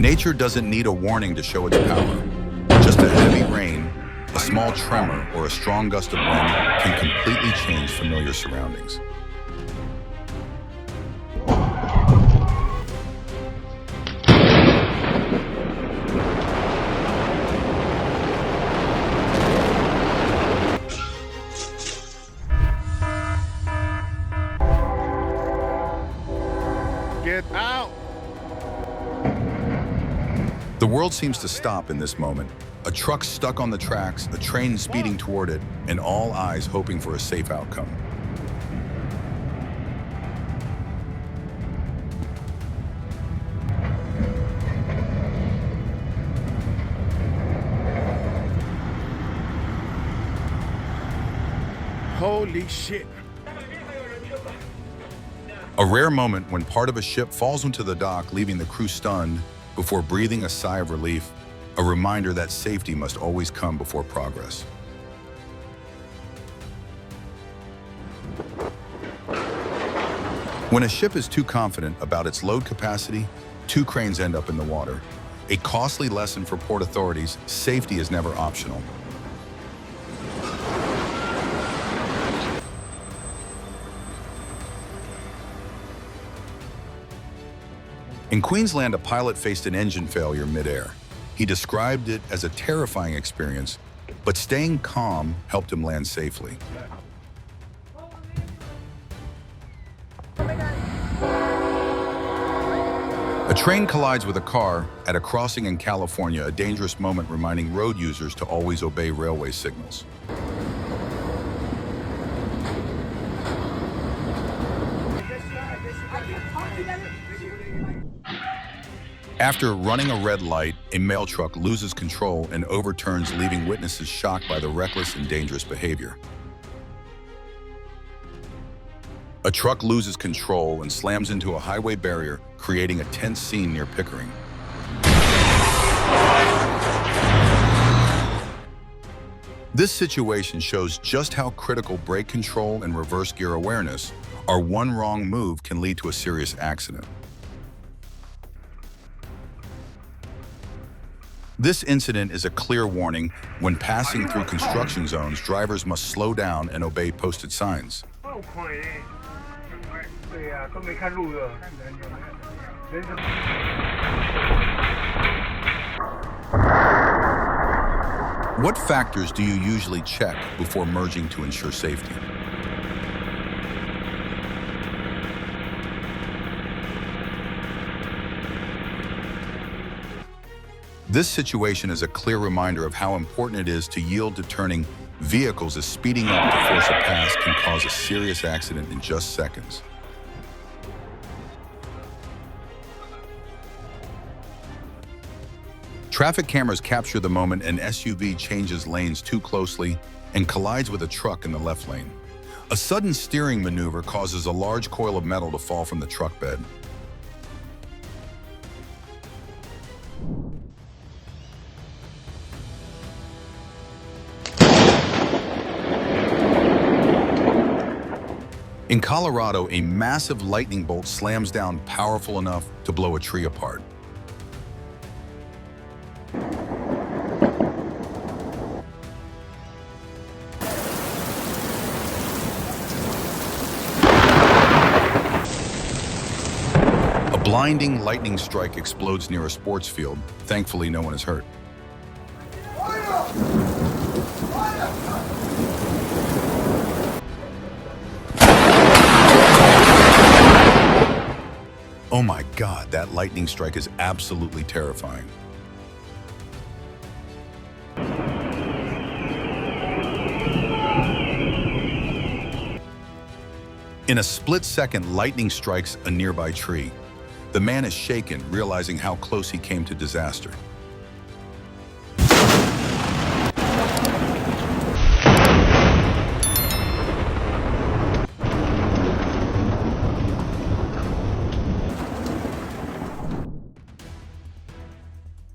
Nature doesn't need a warning to show its power. Just a heavy rain, a small tremor, or a strong gust of wind can completely change familiar surroundings. Get out! The world seems to stop in this moment. A truck stuck on the tracks, a train speeding toward it, and all eyes hoping for a safe outcome. Holy shit. A rare moment when part of a ship falls into the dock, leaving the crew stunned before breathing a sigh of relief, a reminder that safety must always come before progress. When a ship is too confident about its load capacity, 2 cranes end up in the water. A costly lesson for port authorities: safety is never optional. In Queensland, a pilot faced an engine failure mid-air. He described it as a terrifying experience, but staying calm helped him land safely. A train collides with a car at a crossing in California, a dangerous moment reminding road users to always obey railway signals. After running a red light, a mail truck loses control and overturns, leaving witnesses shocked by the reckless and dangerous behavior. A truck loses control and slams into a highway barrier, creating a tense scene near Pickering. This situation shows just how critical brake control and reverse gear awareness are. One wrong move can lead to a serious accident. This incident is a clear warning. When passing through construction zones, drivers must slow down and obey posted signs. What factors do you usually check before merging to ensure safety? This situation is a clear reminder of how important it is to yield to turning vehicles, as speeding up to force a pass can cause a serious accident in just seconds. Traffic cameras capture the moment an SUV changes lanes too closely and collides with a truck in the left lane. A sudden steering maneuver causes a large coil of metal to fall from the truck bed. In Colorado, a massive lightning bolt slams down, powerful enough to blow a tree apart. A blinding lightning strike explodes near a sports field. Thankfully, no one is hurt. Oh my God, that lightning strike is absolutely terrifying. In a split second, lightning strikes a nearby tree. The man is shaken, realizing how close he came to disaster.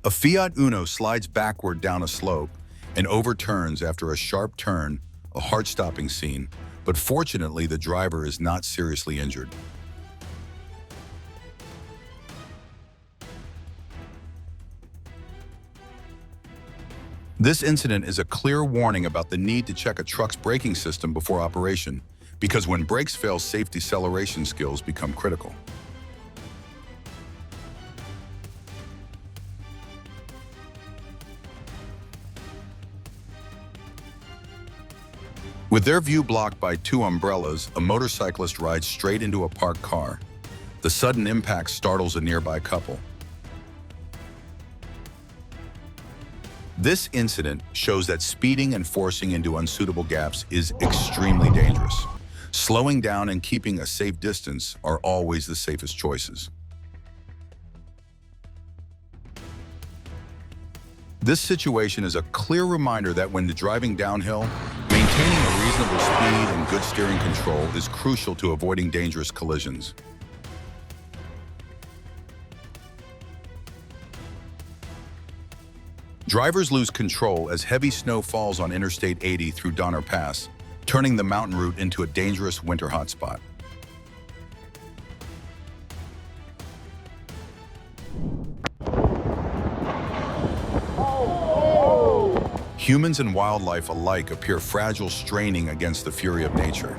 A Fiat Uno slides backward down a slope and overturns after a sharp turn, a heart-stopping scene, but fortunately the driver is not seriously injured. This incident is a clear warning about the need to check a truck's braking system before operation, because when brakes fail, safe deceleration skills become critical. With their view blocked by two umbrellas, a motorcyclist rides straight into a parked car. The sudden impact startles a nearby couple. This incident shows that speeding and forcing into unsuitable gaps is extremely dangerous. Slowing down and keeping a safe distance are always the safest choices. This situation is a clear reminder that when driving downhill, maintaining a reasonable speed and good steering control is crucial to avoiding dangerous collisions. Drivers lose control as heavy snow falls on Interstate 80 through Donner Pass, turning the mountain route into a dangerous winter hotspot. Humans and wildlife alike appear fragile, straining against the fury of nature.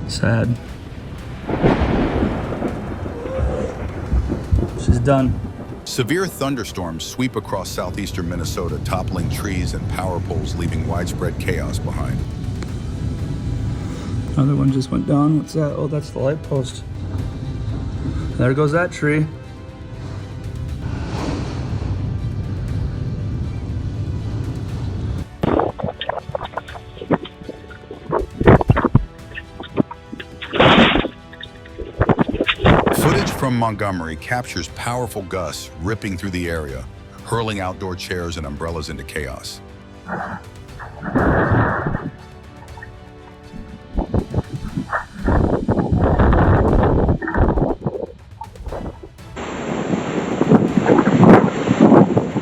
Sad. She's done. Severe thunderstorms sweep across southeastern Minnesota, toppling trees and power poles, leaving widespread chaos behind. Another one just went down. What's that? Oh, that's the light post. There goes that tree. Footage from Montgomery captures powerful gusts ripping through the area, hurling outdoor chairs and umbrellas into chaos.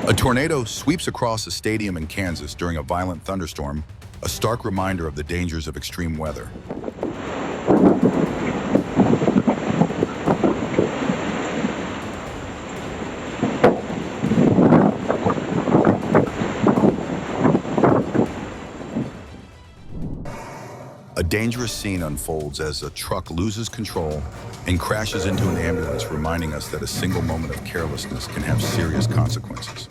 A tornado sweeps across a stadium in Kansas during a violent thunderstorm, a stark reminder of the dangers of extreme weather. A dangerous scene unfolds as a truck loses control and crashes into an ambulance, reminding us that a single moment of carelessness can have serious consequences.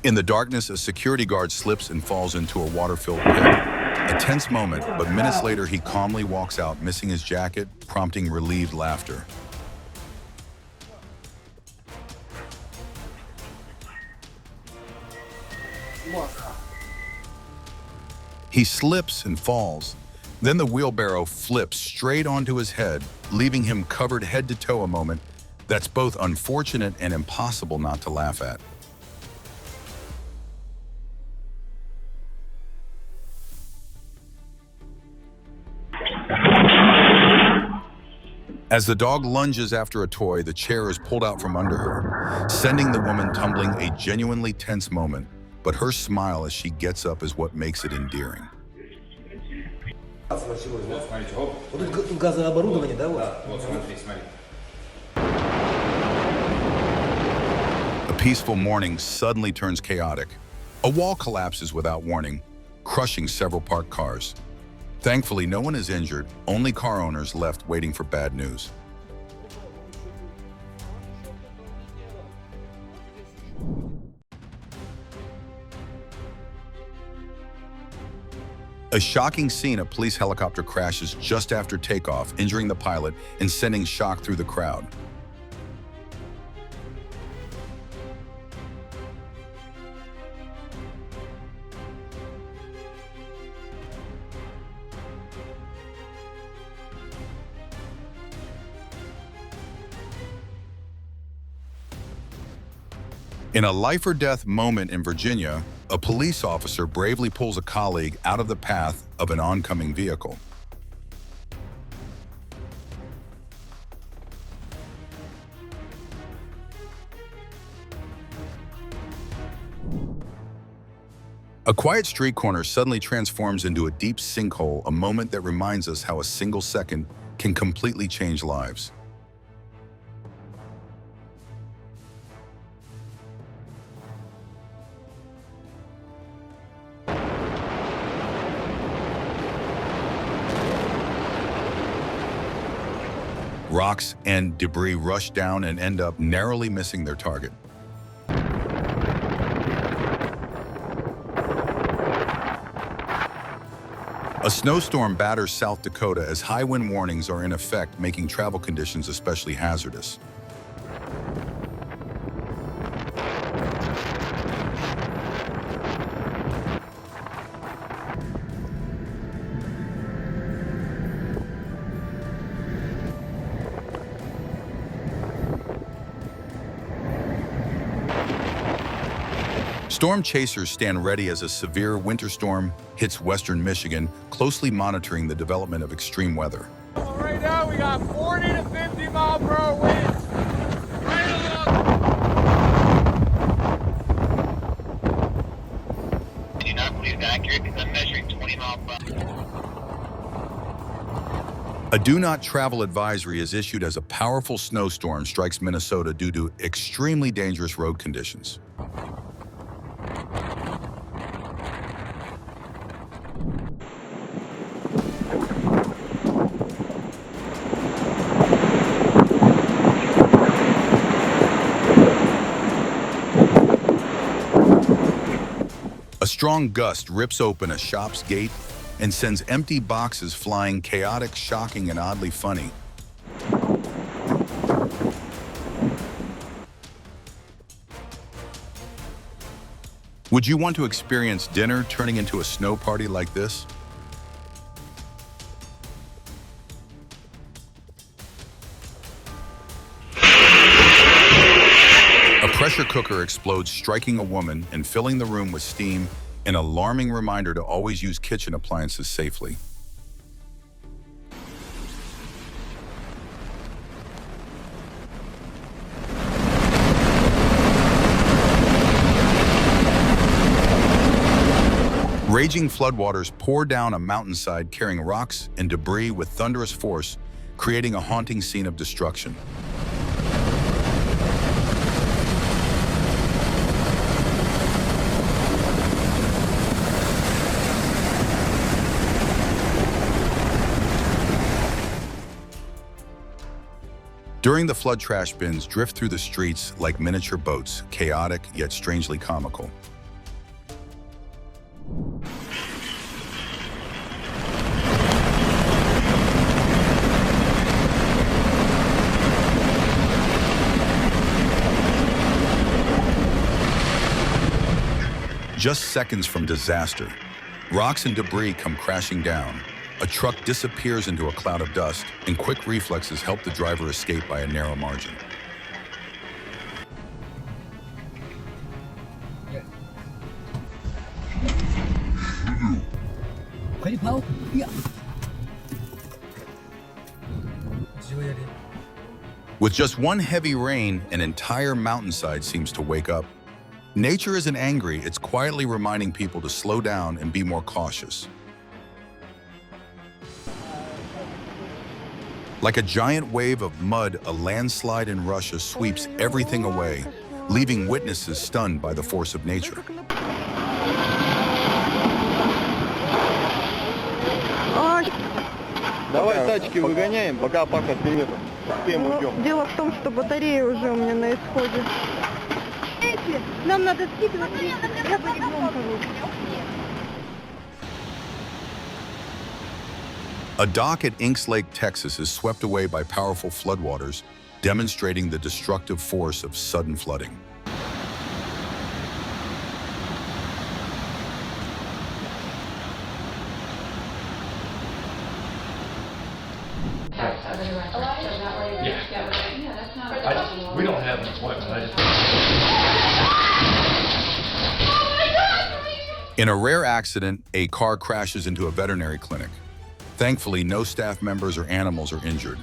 In the darkness, a security guard slips and falls into a water-filled pit. A tense moment, but minutes later he calmly walks out, missing his jacket, prompting relieved laughter. He slips and falls. Then the wheelbarrow flips straight onto his head, leaving him covered head to toe, a moment that's both unfortunate and impossible not to laugh at. As the dog lunges after a toy, the chair is pulled out from under her, sending the woman tumbling, a genuinely tense moment, but her smile as she gets up is what makes it endearing. A peaceful morning suddenly turns chaotic. A wall collapses without warning, crushing several parked cars. Thankfully, no one is injured, only car owners left waiting for bad news. A shocking scene: a police helicopter crashes just after takeoff, injuring the pilot and sending shock through the crowd. In a life-or-death moment in Virginia, a police officer bravely pulls a colleague out of the path of an oncoming vehicle. A quiet street corner suddenly transforms into a deep sinkhole, a moment that reminds us how a single second can completely change lives. Rocks and debris rush down and end up narrowly missing their target. A snowstorm batters South Dakota as high wind warnings are in effect, making travel conditions especially hazardous. Storm chasers stand ready as a severe winter storm hits western Michigan, closely monitoring the development of extreme weather. Right now we got 40 to 50 mile per hour winds. Right along. Do not believe it's accurate because I'm measuring 20 miles per hour. A do not travel advisory is issued as a powerful snowstorm strikes Minnesota due to extremely dangerous road conditions. A strong gust rips open a shop's gate and sends empty boxes flying, chaotic, shocking, and oddly funny. Would you want to experience dinner turning into a snow party like this? A pressure cooker explodes, striking a woman and filling the room with steam, an alarming reminder to always use kitchen appliances safely. Raging floodwaters pour down a mountainside, carrying rocks and debris with thunderous force, creating a haunting scene of destruction. During the flood, trash bins drift through the streets like miniature boats, chaotic yet strangely comical. Just seconds from disaster, rocks and debris come crashing down. A truck disappears into a cloud of dust, and quick reflexes help the driver escape by a narrow margin. With just one heavy rain, an entire mountainside seems to wake up. Nature isn't angry, it's quietly reminding people to slow down and be more cautious. Like a giant wave of mud, a landslide in Russia sweeps everything away, leaving witnesses stunned by the force of nature. Давай тачки выгоняем, пока Паша успеем уйдем. Дело в том, что батарея уже у меня на исходе. Нам надо скидывать вещи, я бы ребенка лучше. A dock at Inks Lake, Texas is swept away by powerful floodwaters, demonstrating the destructive force of sudden flooding. We don't have an appointment. In a rare accident, a car crashes into a veterinary clinic. Thankfully, no staff members or animals are injured.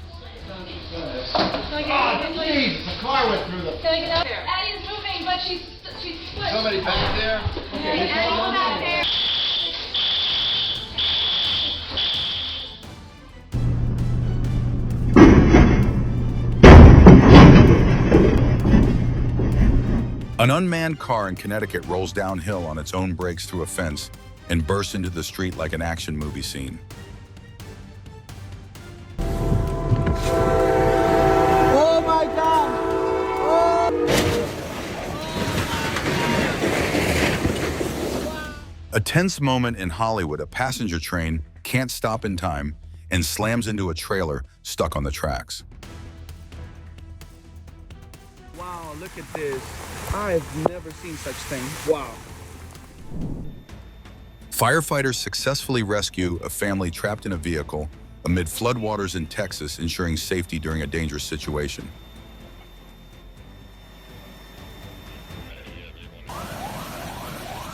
Jeez, the car went through the... Can I get out? Addie's moving, but she's Somebody back there? An unmanned car in Connecticut rolls downhill on its own brakes through a fence and bursts into the street like an action movie scene. Oh my God! A tense moment in Hollywood, a passenger train can't stop in time and slams into a trailer stuck on the tracks. Wow, look at this. I've never seen such thing. Wow. Firefighters successfully rescue a family trapped in a vehicle amid floodwaters in Texas, ensuring safety during a dangerous situation.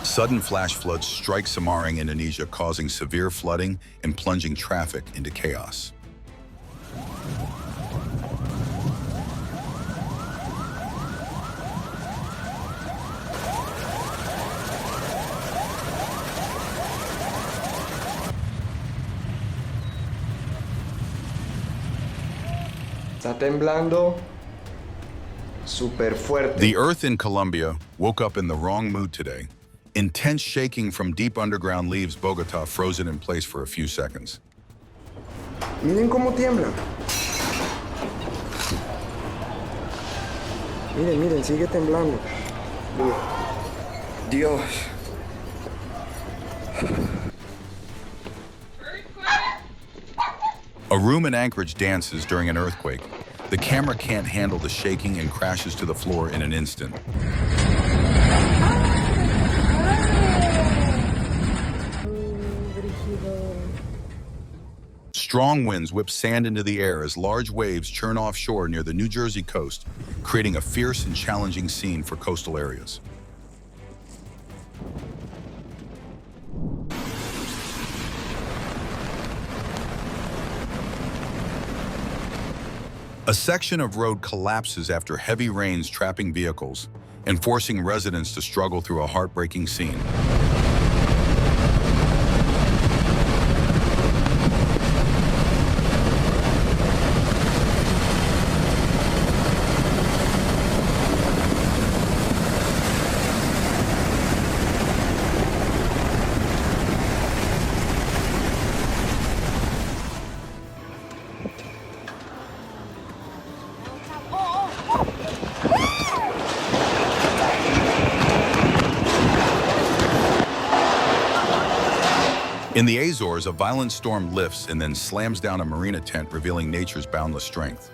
Sudden flash floods strike Semarang, Indonesia, causing severe flooding and plunging traffic into chaos. Está temblando súper fuerte. The earth in Colombia woke up in the wrong mood today. Intense shaking from deep underground leaves Bogotá frozen in place for a few seconds. Miren cómo tiembla. Miren, miren, sigue temblando. Dios. A room in Anchorage dances during an earthquake. The camera can't handle the shaking and crashes to the floor in an instant. Strong winds whip sand into the air as large waves churn offshore near the New Jersey coast, creating a fierce and challenging scene for coastal areas. A section of road collapses after heavy rains trapping vehicles and forcing residents to struggle through a heartbreaking scene. In the Azores, a violent storm lifts and then slams down a marina tent, revealing nature's boundless strength.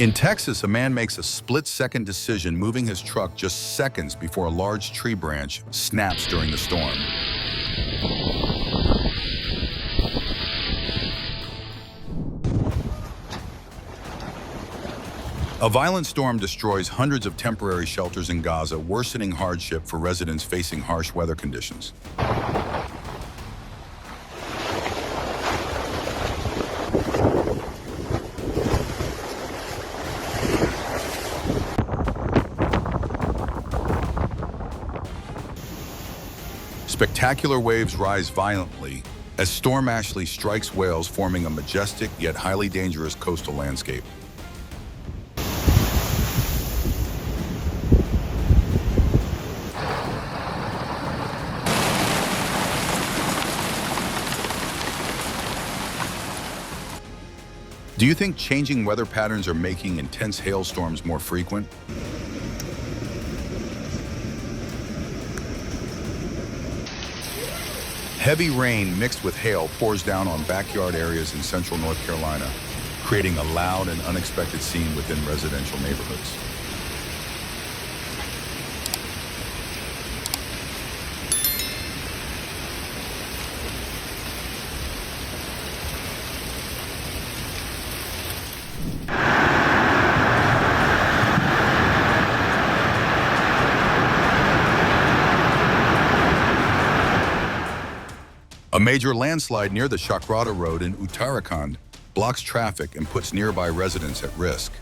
In Texas, a man makes a split-second decision, moving his truck just seconds before a large tree branch snaps during the storm. A violent storm destroys hundreds of temporary shelters in Gaza, worsening hardship for residents facing harsh weather conditions. Spectacular waves rise violently as Storm Ashley strikes Wales, forming a majestic yet highly dangerous coastal landscape. Do you think changing weather patterns are making intense hailstorms more frequent? Heavy rain mixed with hail pours down on backyard areas in central North Carolina, creating a loud and unexpected scene within residential neighborhoods. A major landslide near the Chakrata Road in Uttarakhand blocks traffic and puts nearby residents at risk.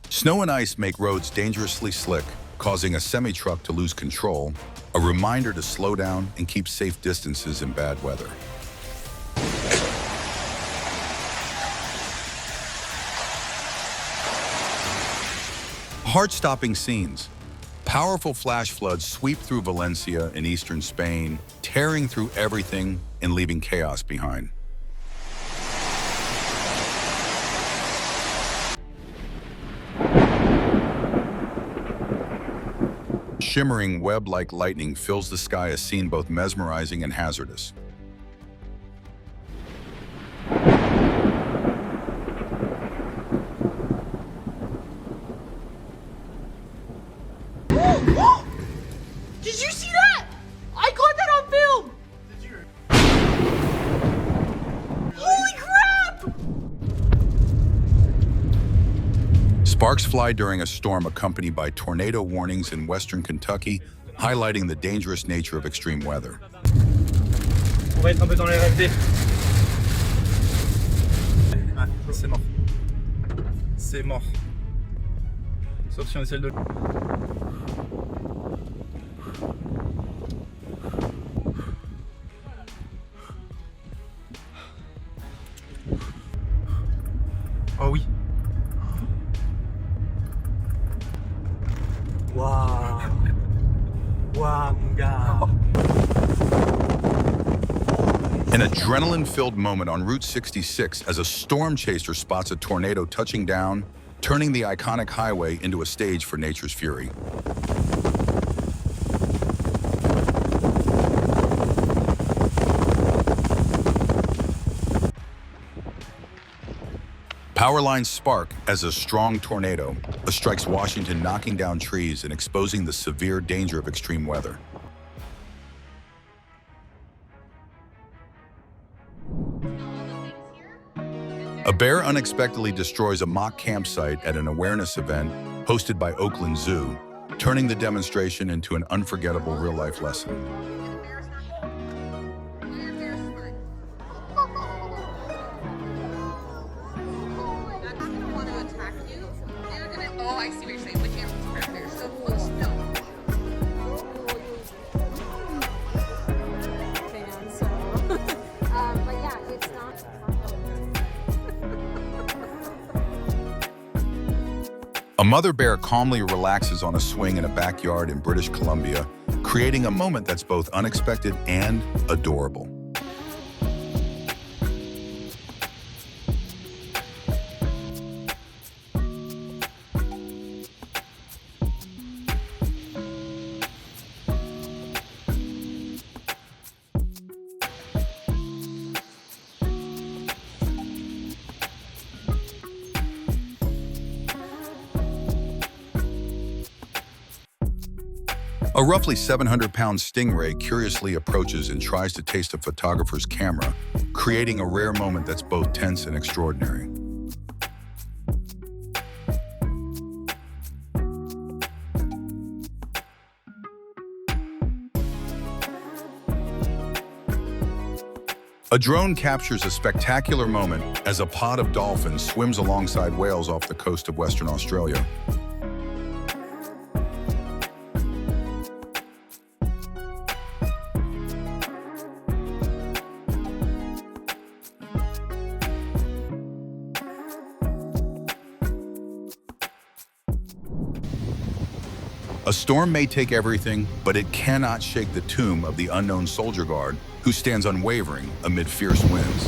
Snow and ice make roads dangerously slick, causing a semi-truck to lose control, a reminder to slow down and keep safe distances in bad weather. Heart-stopping scenes. Powerful flash floods sweep through Valencia in eastern Spain, tearing through everything and leaving chaos behind. Shimmering web-like lightning fills the sky, a scene both mesmerizing and hazardous. Did you see that? I caught that on film! Did you? Holy crap! Sparks fly during a storm accompanied by tornado warnings in western Kentucky, highlighting the dangerous nature of extreme weather. On va être un peu dans les RFD. Ah, c'est mort. C'est mort. Sauf si on essaie de... Oh oui. Waouh. Waouh, mon gars. An adrenaline-filled moment on Route 66 as a storm chaser spots a tornado touching down, turning the iconic highway into a stage for nature's fury. Power lines spark as a strong tornado strikes Washington, knocking down trees and exposing the severe danger of extreme weather. A bear unexpectedly destroys a mock campsite at an awareness event hosted by Oakland Zoo, turning the demonstration into an unforgettable real-life lesson. Oh, I see what you're saying. The camera's perfect. They're so close. No. So, but yeah, it's not. A mother bear calmly relaxes on a swing in a backyard in British Columbia, creating a moment that's both unexpected and adorable. A roughly 700-pound stingray curiously approaches and tries to taste a photographer's camera, creating a rare moment that's both tense and extraordinary. A drone captures a spectacular moment as a pod of dolphins swims alongside whales off the coast of Western Australia. A storm may take everything, but it cannot shake the tomb of the unknown soldier guard who stands unwavering amid fierce winds.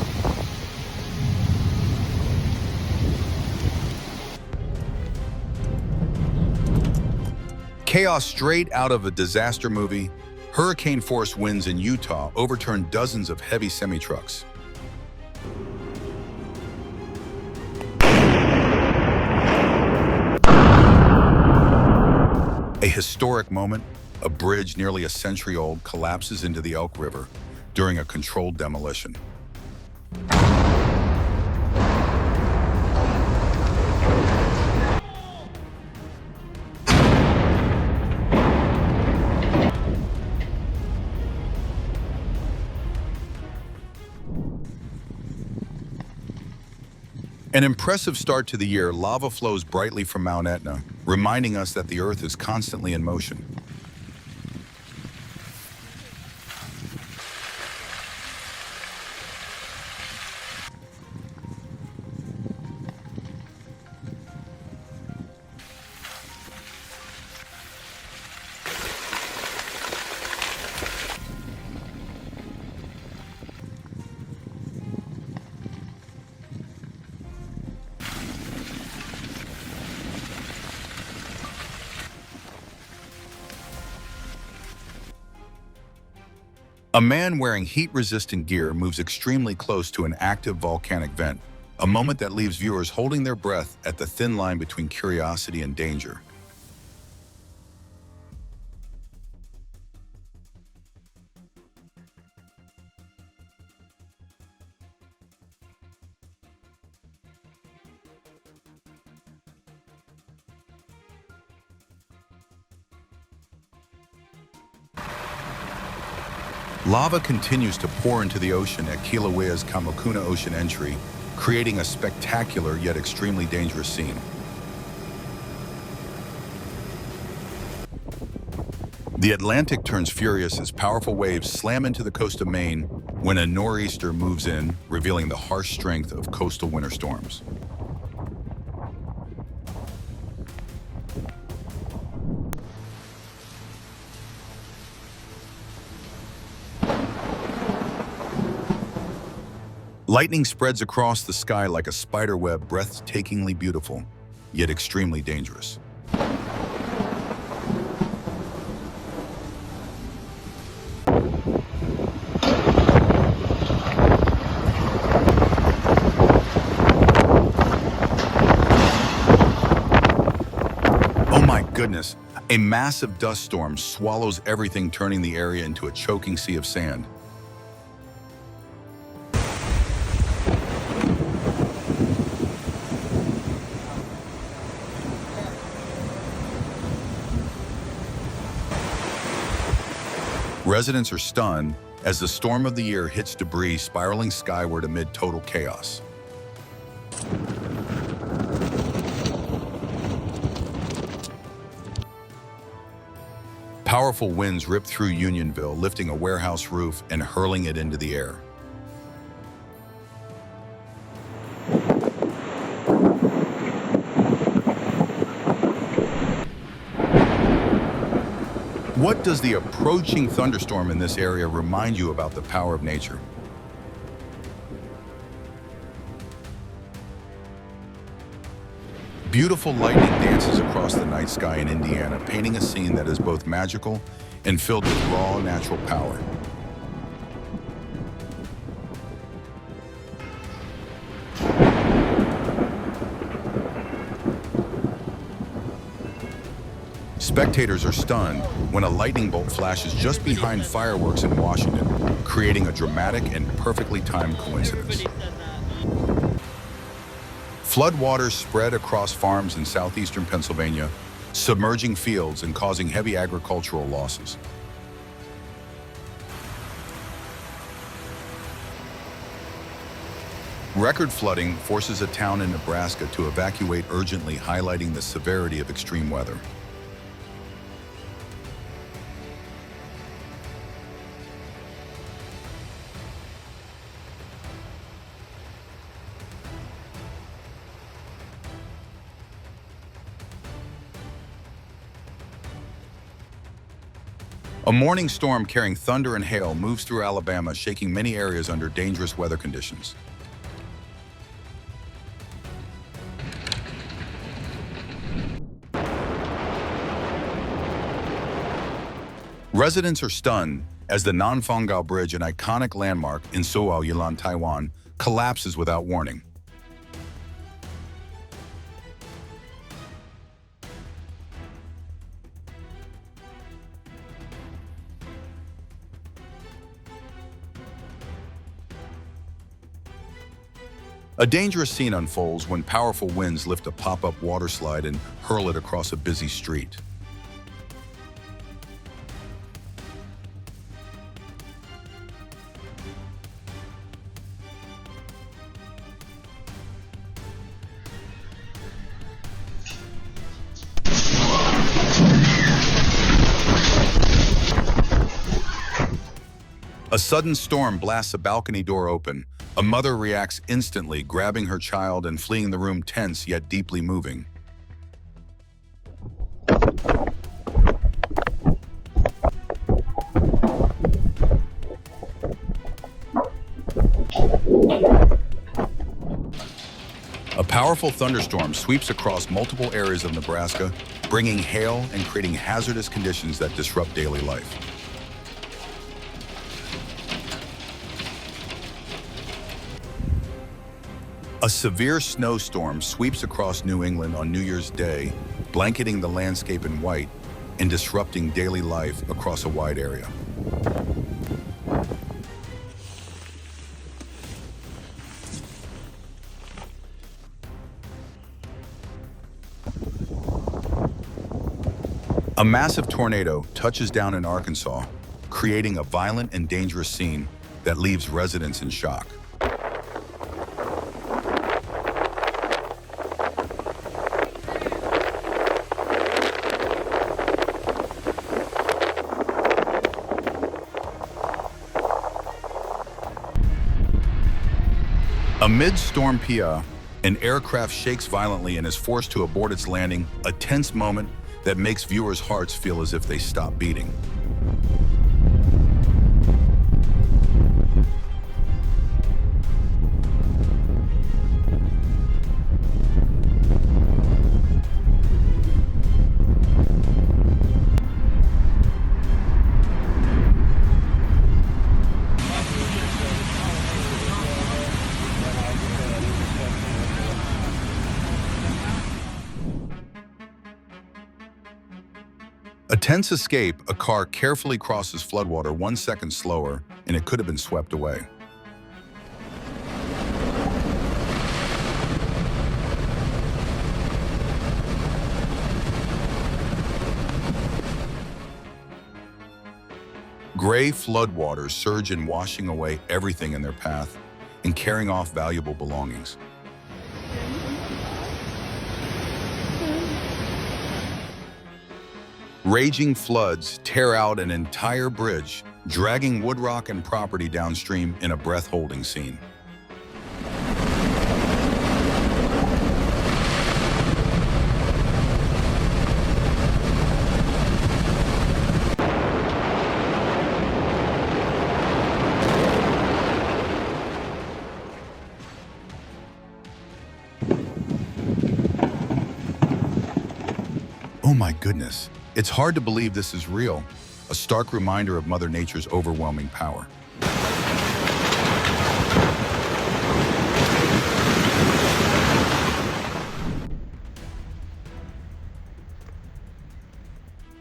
Chaos straight out of a disaster movie, hurricane-force winds in Utah overturned dozens of heavy semi-trucks. A historic moment, a bridge nearly a century old collapses into the Elk River during a controlled demolition. An impressive start to the year, lava flows brightly from Mount Etna, reminding us that the Earth is constantly in motion. A man wearing heat-resistant gear moves extremely close to an active volcanic vent, a moment that leaves viewers holding their breath at the thin line between curiosity and danger. Lava continues to pour into the ocean at Kilauea's Kamakuna Ocean entry, creating a spectacular yet extremely dangerous scene. The Atlantic turns furious as powerful waves slam into the coast of Maine when a nor'easter moves in, revealing the harsh strength of coastal winter storms. Lightning spreads across the sky like a spider web, breathtakingly beautiful, yet extremely dangerous. Oh my goodness, a massive dust storm swallows everything, turning the area into a choking sea of sand. Residents are stunned as the storm of the year hits debris spiraling skyward amid total chaos. Powerful winds rip through Unionville, lifting a warehouse roof and hurling it into the air. What does the approaching thunderstorm in this area remind you about the power of nature? Beautiful lightning dances across the night sky in Indiana, painting a scene that is both magical and filled with raw natural power. Spectators are stunned when a lightning bolt flashes just behind fireworks in Washington, creating a dramatic and perfectly timed coincidence. Floodwaters spread across farms in southeastern Pennsylvania, submerging fields and causing heavy agricultural losses. Record flooding forces a town in Nebraska to evacuate urgently, highlighting the severity of extreme weather. A morning storm carrying thunder and hail moves through Alabama, shaking many areas under dangerous weather conditions. Residents are stunned as the Nanfangao Bridge, an iconic landmark in Yilan, Taiwan, collapses without warning. A dangerous scene unfolds when powerful winds lift a pop-up water slide and hurl it across a busy street. sudden storm blasts a balcony door open. A mother reacts instantly, grabbing her child and fleeing the room, tense yet deeply moving. A powerful thunderstorm sweeps across multiple areas of Nebraska, bringing hail and creating hazardous conditions that disrupt daily life. A severe snowstorm sweeps across New England on New Year's Day, blanketing the landscape in white and disrupting daily life across a wide area. A massive tornado touches down in Arkansas, creating a violent and dangerous scene that leaves residents in shock. Amid Storm Pia, an aircraft shakes violently and is forced to abort its landing, a tense moment that makes viewers' hearts feel as if they stop beating. A tense escape, a car carefully crosses floodwater 1 second slower, and it could have been swept away. Gray floodwaters surge in, washing away everything in their path and carrying off valuable belongings. Raging floods tear out an entire bridge, dragging woodrock and property downstream in a breath-holding scene. Oh my goodness. It's hard to believe this is real, a stark reminder of Mother Nature's overwhelming power.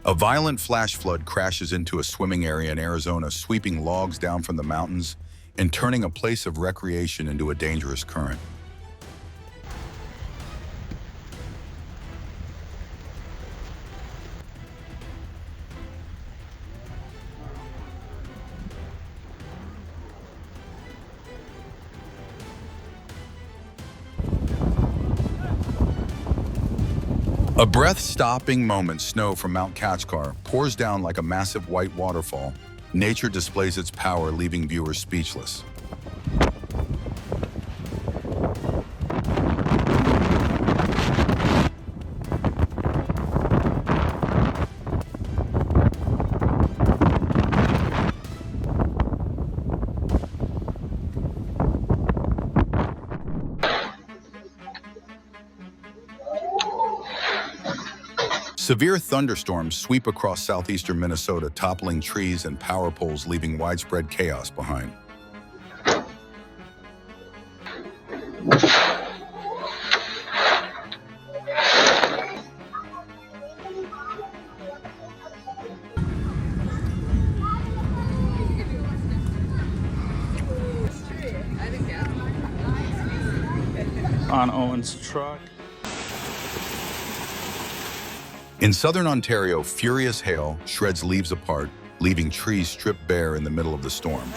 A violent flash flood crashes into a swimming area in Arizona, sweeping logs down from the mountains and turning a place of recreation into a dangerous current. A breath-stopping moment, snow from Mount Kachkar pours down like a massive white waterfall. Nature displays its power, leaving viewers speechless. Severe thunderstorms sweep across southeastern Minnesota, toppling trees and power poles, leaving widespread chaos behind. On Owen's truck. In southern Ontario, furious hail shreds leaves apart, leaving trees stripped bare in the middle of the storm.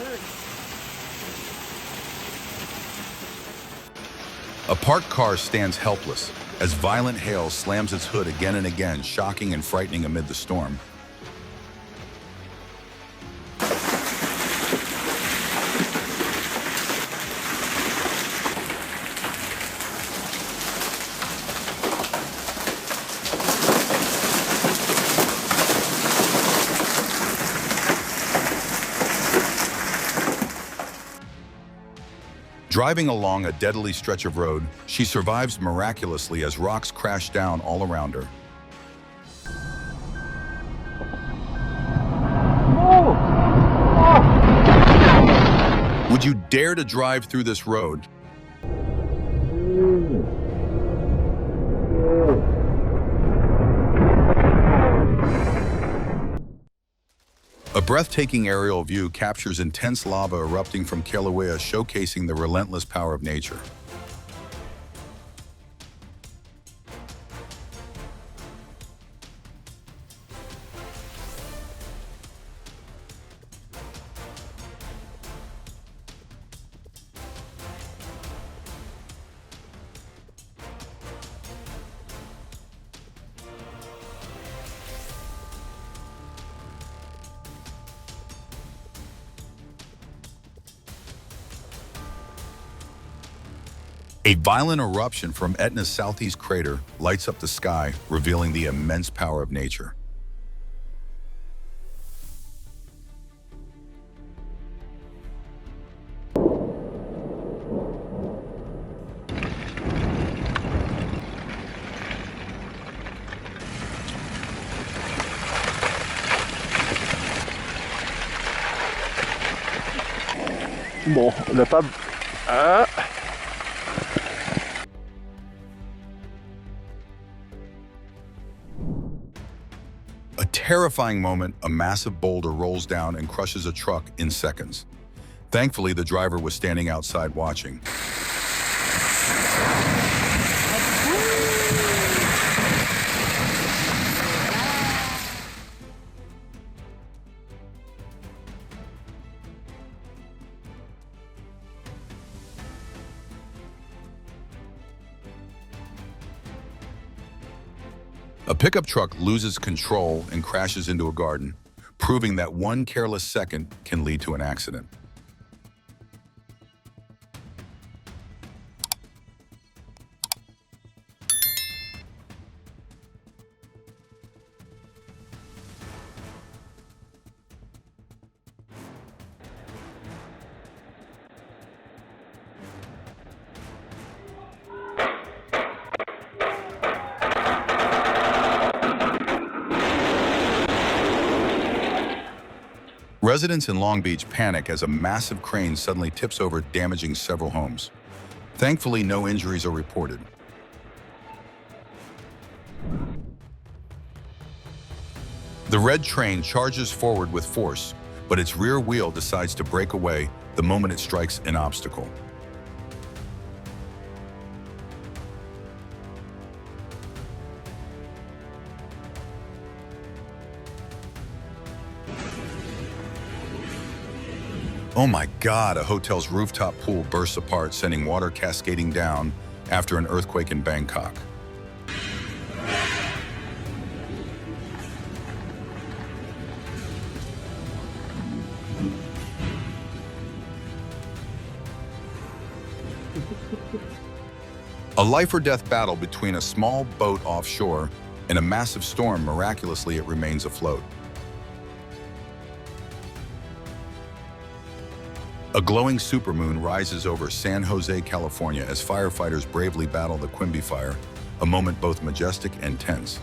A parked car stands helpless as violent hail slams its hood again and again, shocking and frightening amid the storm. Driving along a deadly stretch of road, she survives miraculously as rocks crash down all around her. Would you dare to drive through this road? A breathtaking aerial view captures intense lava erupting from Kilauea, showcasing the relentless power of nature. A violent eruption from Etna's southeast crater lights up the sky, revealing the immense power of nature. Bon, on n'a pas... Ah. A terrifying moment, a massive boulder rolls down and crushes a truck in seconds. Thankfully, the driver was standing outside watching. A pickup truck loses control and crashes into a garden, proving that one careless second can lead to an accident. Residents in Long Beach panic as a massive crane suddenly tips over, damaging several homes. Thankfully, no injuries are reported. The red train charges forward with force, but its rear wheel decides to break away the moment it strikes an obstacle. Oh my God, a hotel's rooftop pool bursts apart, sending water cascading down after an earthquake in Bangkok. A life or death battle between a small boat offshore and a massive storm. Miraculously, it remains afloat. A glowing supermoon rises over San Jose, California, as firefighters bravely battle the Quimby fire, a moment both majestic and tense.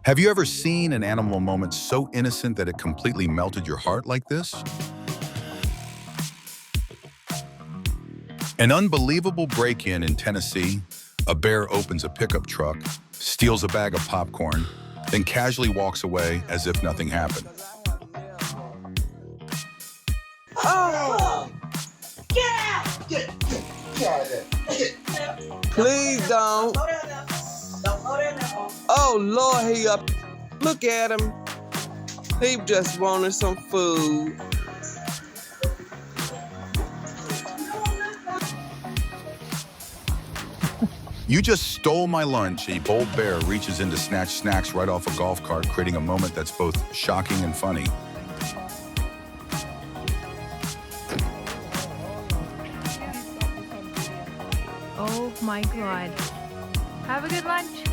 Have you ever seen an animal moment so innocent that it completely melted your heart like this? An unbelievable break-in in Tennessee. A bear opens a pickup truck, steals a bag of popcorn, then casually walks away as if nothing happened. Oh! Get out! Get out of there. Please don't. Oh, Lord, he up. Look at him. He just wanted some food. You just stole my lunch. A bold bear reaches in to snatch snacks right off a golf cart, creating a moment that's both shocking and funny. Oh my God. Have a good lunch.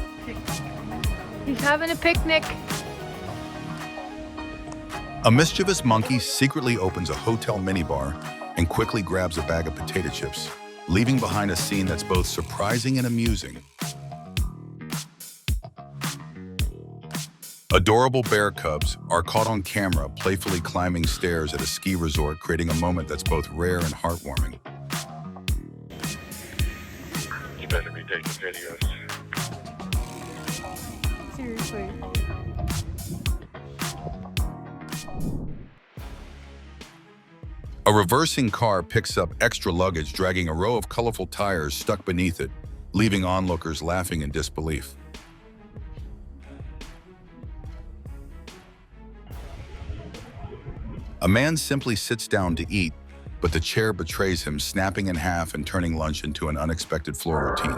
He's having a picnic. A mischievous monkey secretly opens a hotel minibar and quickly grabs a bag of potato chips, leaving behind a scene that's both surprising and amusing. Adorable bear cubs are caught on camera playfully climbing stairs at a ski resort, creating a moment that's both rare and heartwarming. You better be taking videos. Seriously. A reversing car picks up extra luggage, dragging a row of colorful tires stuck beneath it, leaving onlookers laughing in disbelief. A man simply sits down to eat, but the chair betrays him, snapping in half and turning lunch into an unexpected floor routine.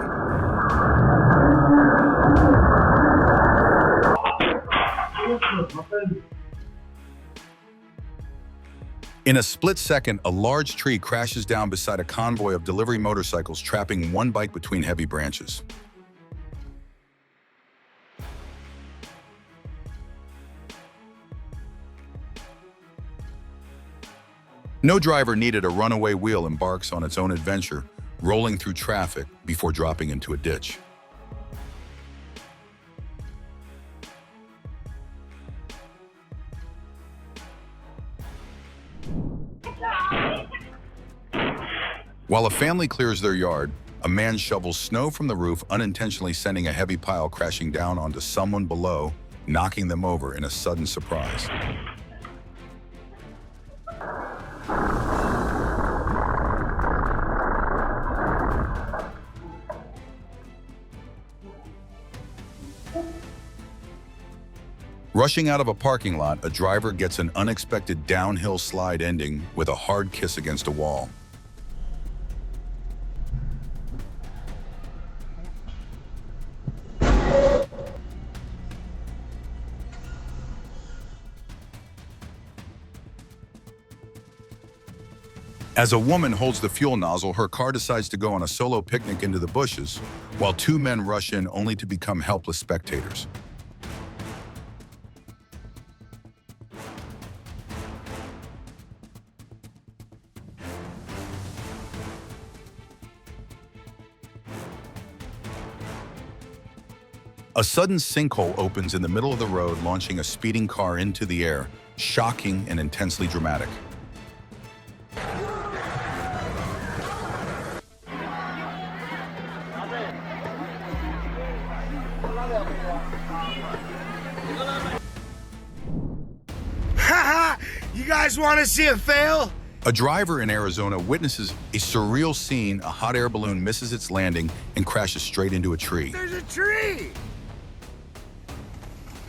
In a split second, a large tree crashes down beside a convoy of delivery motorcycles, trapping one bike between heavy branches. No driver needed, a runaway wheel embarks on its own adventure, rolling through traffic before dropping into a ditch. While a family clears their yard, a man shovels snow from the roof, unintentionally sending a heavy pile crashing down onto someone below, knocking them over in a sudden surprise. Rushing out of a parking lot, a driver gets an unexpected downhill slide, ending with a hard kiss against a wall. As a woman holds the fuel nozzle, her car decides to go on a solo picnic into the bushes, while two men rush in only to become helpless spectators. A sudden sinkhole opens in the middle of the road, launching a speeding car into the air, shocking and intensely dramatic. Haha! You guys want to see it fail? A driver in Arizona witnesses a surreal scene. A hot air balloon misses its landing and crashes straight into a tree. There's a tree!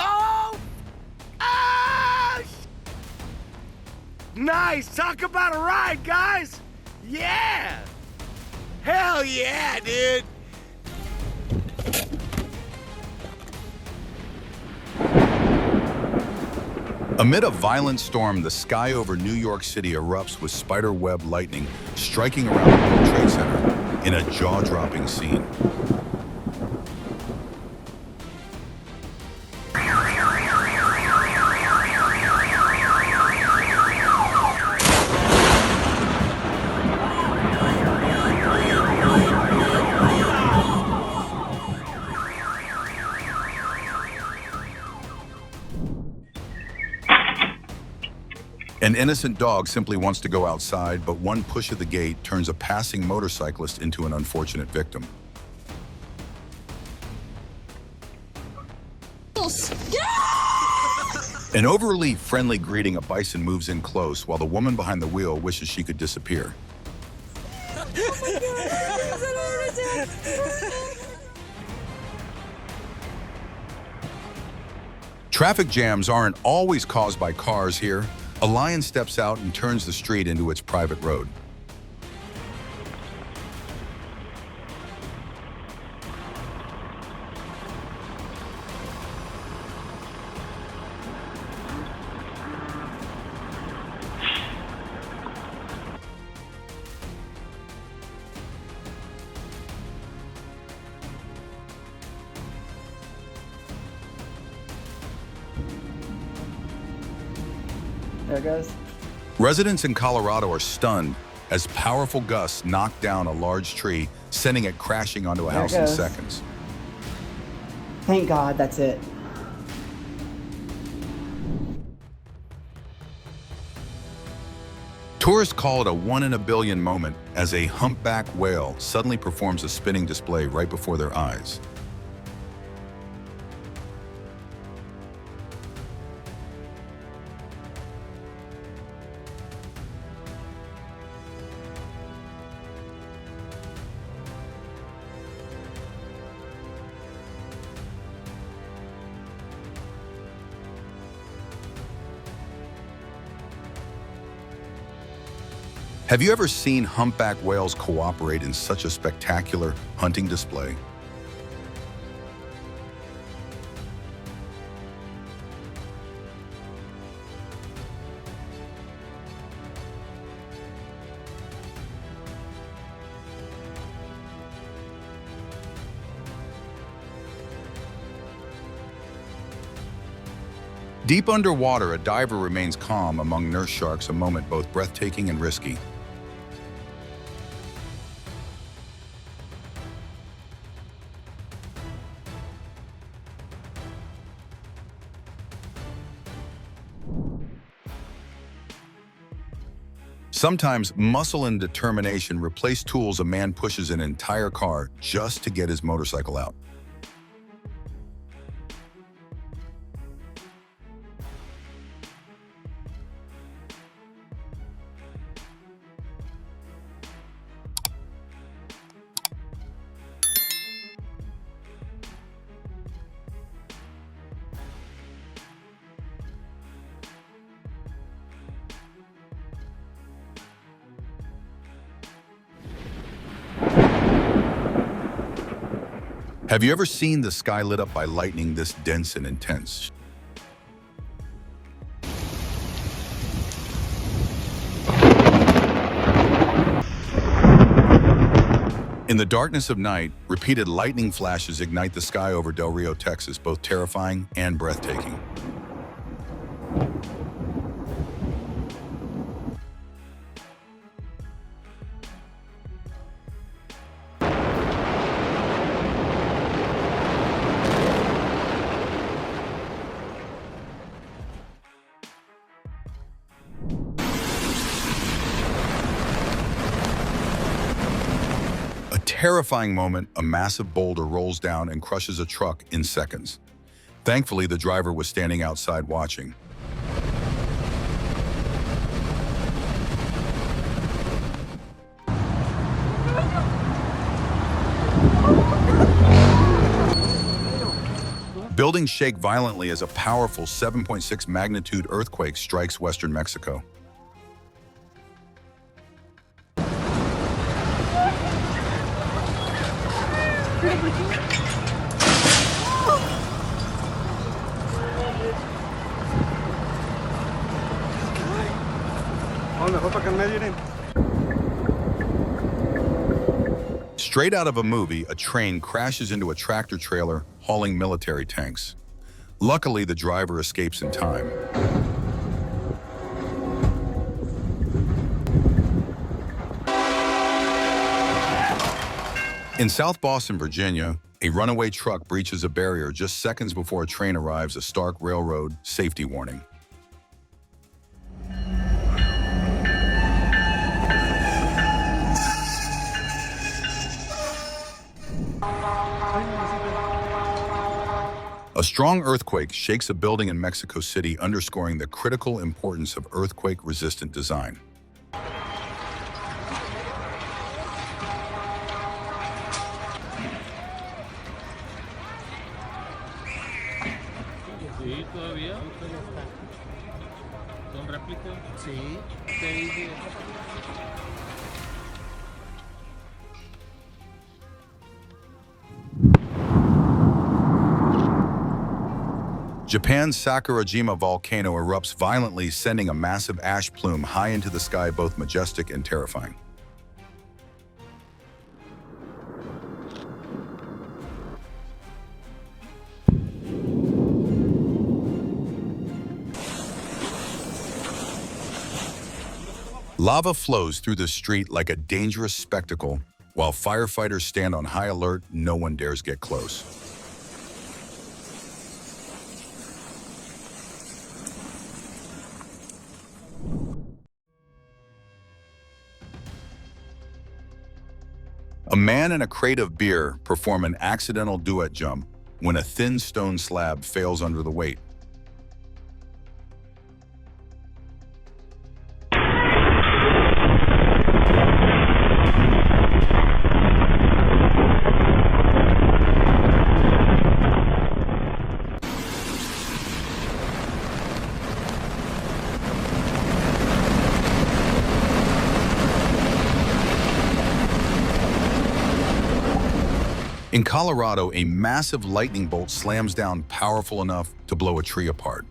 Oh! Ah! Nice! Talk about a ride, guys! Yeah! Hell yeah, dude! Amid a violent storm, the sky over New York City erupts with spiderweb lightning striking around the World Trade Center in a jaw-dropping scene. An innocent dog simply wants to go outside, but one push of the gate turns a passing motorcyclist into an unfortunate victim. An overly friendly greeting, a bison moves in close while the woman behind the wheel wishes she could disappear. Traffic jams aren't always caused by cars here. A lion steps out and turns the street into its private road. There it goes. Residents in Colorado are stunned as powerful gusts knock down a large tree, sending it crashing onto a There it house in goes. seconds. Thank God, that's it. Tourists call it a one-in-a-billion moment as a humpback whale suddenly performs a spinning display right before their eyes. Have you ever seen humpback whales cooperate in such a spectacular hunting display? Deep underwater, a diver remains calm among nurse sharks, a moment both breathtaking and risky. Sometimes muscle and determination replace tools. A man pushes an entire car just to get his motorcycle out. Have you ever seen the sky lit up by lightning this dense and intense? In the darkness of night, repeated lightning flashes ignite the sky over Del Rio, Texas, both terrifying and breathtaking. Terrifying moment, a massive boulder rolls down and crushes a truck in seconds. Thankfully, the driver was standing outside watching. Buildings shake violently as a powerful 7.6 magnitude earthquake strikes western Mexico. Straight out of a movie, a train crashes into a tractor trailer hauling military tanks. Luckily, the driver escapes in time. In South Boston, Virginia, a runaway truck breaches a barrier just seconds before a train arrives, a stark railroad safety warning. A strong earthquake shakes a building in Mexico City, underscoring the critical importance of earthquake-resistant design. Japan's Sakurajima volcano erupts violently, sending a massive ash plume high into the sky, both majestic and terrifying. Lava flows through the street like a dangerous spectacle. While firefighters stand on high alert, no one dares get close. A man and a crate of beer perform an accidental duet jump when a thin stone slab fails under the weight. In Colorado, a massive lightning bolt slams down powerful enough to blow a tree apart.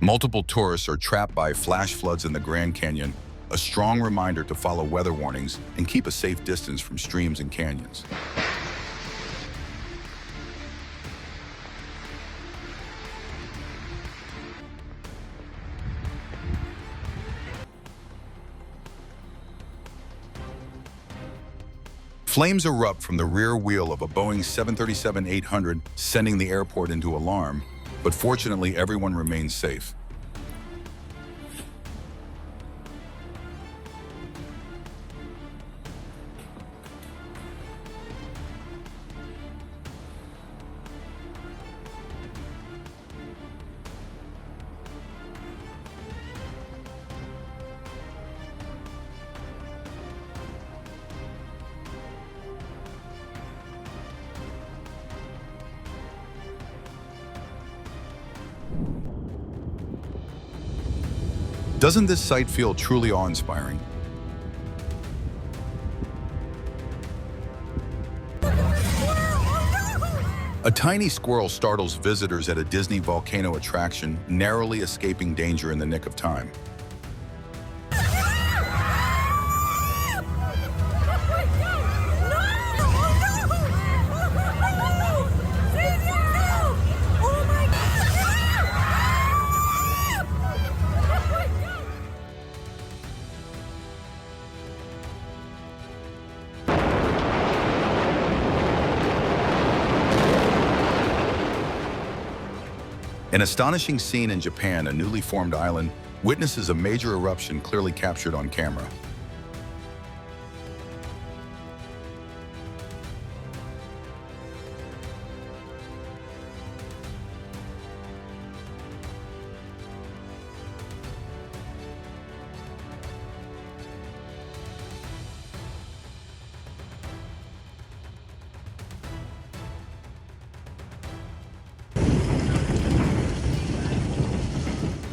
Multiple tourists are trapped by flash floods in the Grand Canyon, a strong reminder to follow weather warnings and keep a safe distance from streams and canyons. Flames erupt from the rear wheel of a Boeing 737-800, sending the airport into alarm, but fortunately everyone remains safe. Doesn't this sight feel truly awe-inspiring? A tiny squirrel startles visitors at a Disney volcano attraction, narrowly escaping danger in the nick of time. An astonishing scene in Japan, a newly formed island, witnesses a major eruption clearly captured on camera.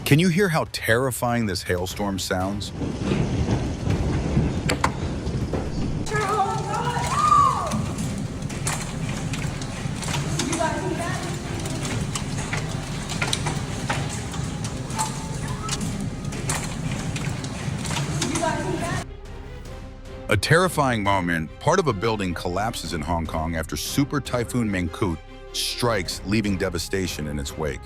Can you hear how terrifying this hailstorm sounds? A terrifying moment. Part of a building collapses in Hong Kong after Super Typhoon Mangkhut strikes, leaving devastation in its wake.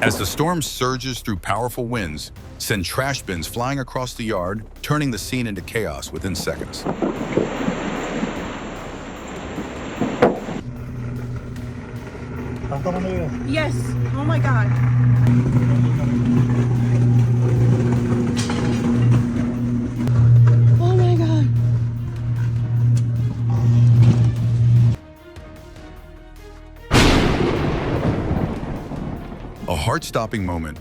As the storm surges through powerful winds, send trash bins flying across the yard, turning the scene into chaos within seconds. Yes. Oh my God. Oh my God. A heart-stopping moment.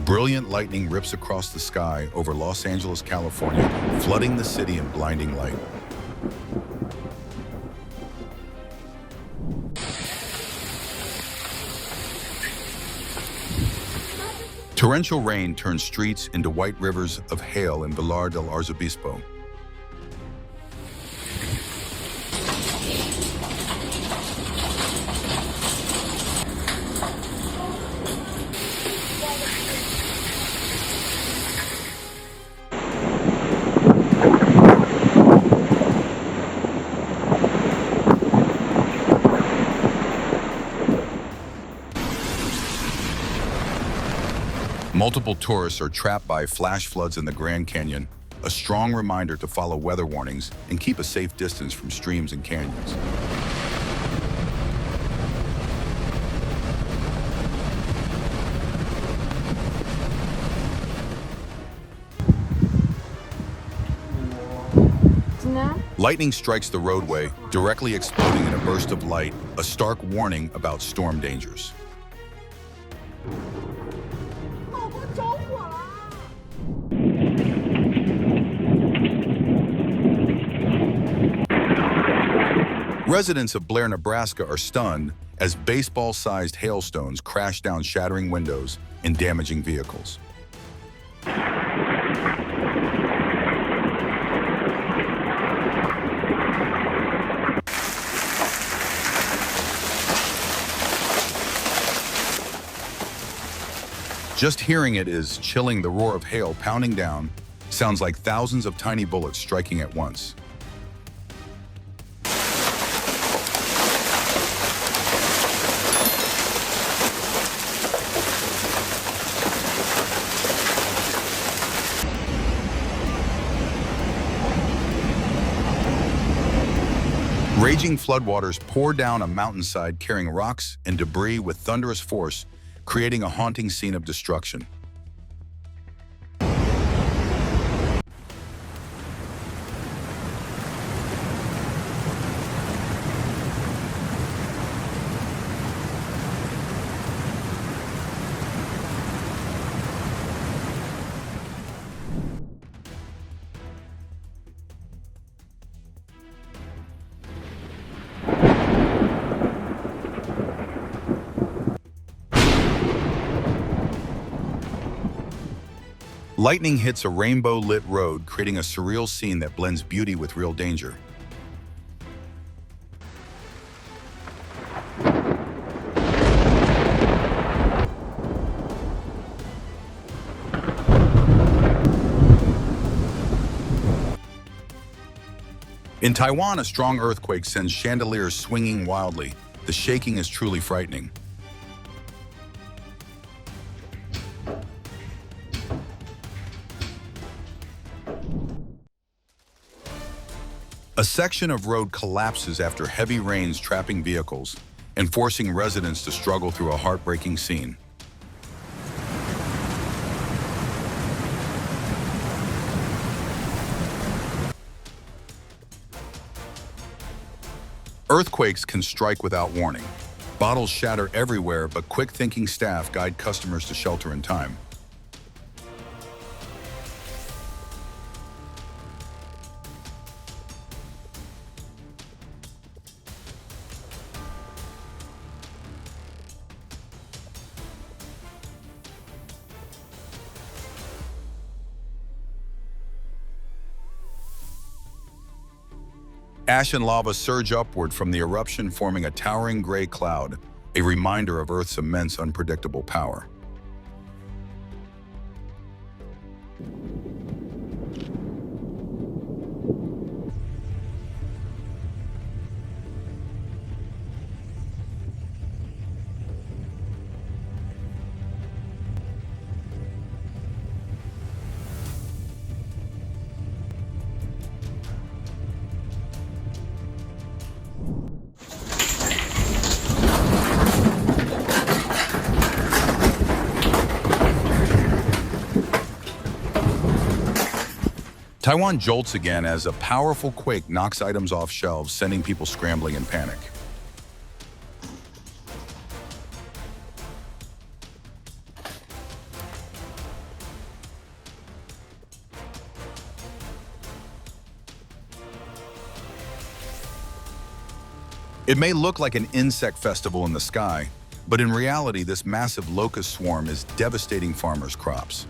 Brilliant lightning rips across the sky over Los Angeles, California, flooding the city in blinding light. Torrential rain turns streets into white rivers of hail in Vilar del Arzobispo. Multiple tourists are trapped by flash floods in the Grand Canyon, a strong reminder to follow weather warnings and keep a safe distance from streams and canyons. Lightning strikes the roadway, directly exploding in a burst of light, a stark warning about storm dangers. Residents of Blair, Nebraska are stunned as baseball-sized hailstones crash down, shattering windows and damaging vehicles. Just hearing it is chilling. The roar of hail pounding down sounds like thousands of tiny bullets striking at once. Raging floodwaters pour down a mountainside, carrying rocks and debris with thunderous force, creating a haunting scene of destruction. Lightning hits a rainbow-lit road, creating a surreal scene that blends beauty with real danger. In Taiwan, a strong earthquake sends chandeliers swinging wildly. The shaking is truly frightening. A section of road collapses after heavy rains, trapping vehicles and forcing residents to struggle through a heartbreaking scene. Earthquakes can strike without warning. Bottles shatter everywhere, but quick-thinking staff guide customers to shelter in time. Ash and lava surge upward from the eruption, forming a towering gray cloud, a reminder of Earth's immense, unpredictable power. Taiwan jolts again as a powerful quake knocks items off shelves, sending people scrambling in panic. It may look like an insect festival in the sky, but in reality, this massive locust swarm is devastating farmers' crops.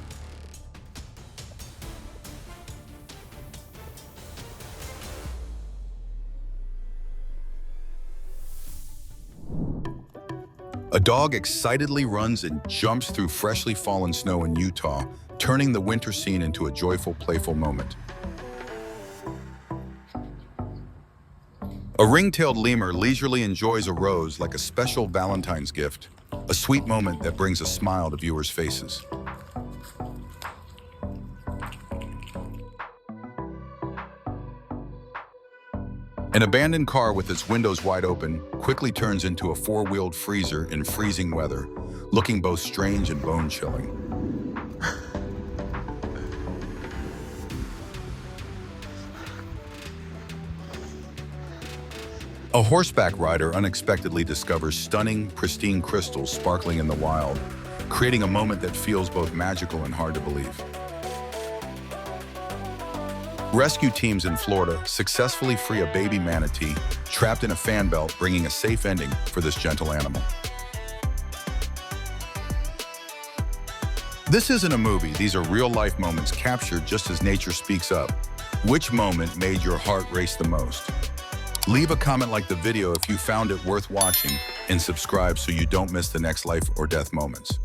A dog excitedly runs and jumps through freshly fallen snow in Utah, turning the winter scene into a joyful, playful moment. A ring-tailed lemur leisurely enjoys a rose like a special Valentine's gift, a sweet moment that brings a smile to viewers' faces. An abandoned car with its windows wide open quickly turns into a four-wheeled freezer in freezing weather, looking both strange and bone-chilling. A horseback rider unexpectedly discovers stunning, pristine crystals sparkling in the wild, creating a moment that feels both magical and hard to believe. Rescue teams in Florida successfully free a baby manatee trapped in a fan belt, bringing a safe ending for this gentle animal. This isn't a movie, these are real-life moments captured just as nature speaks up. Which moment made your heart race the most? Leave a comment like the video if you found it worth watching, and subscribe so you don't miss the next life or death moments.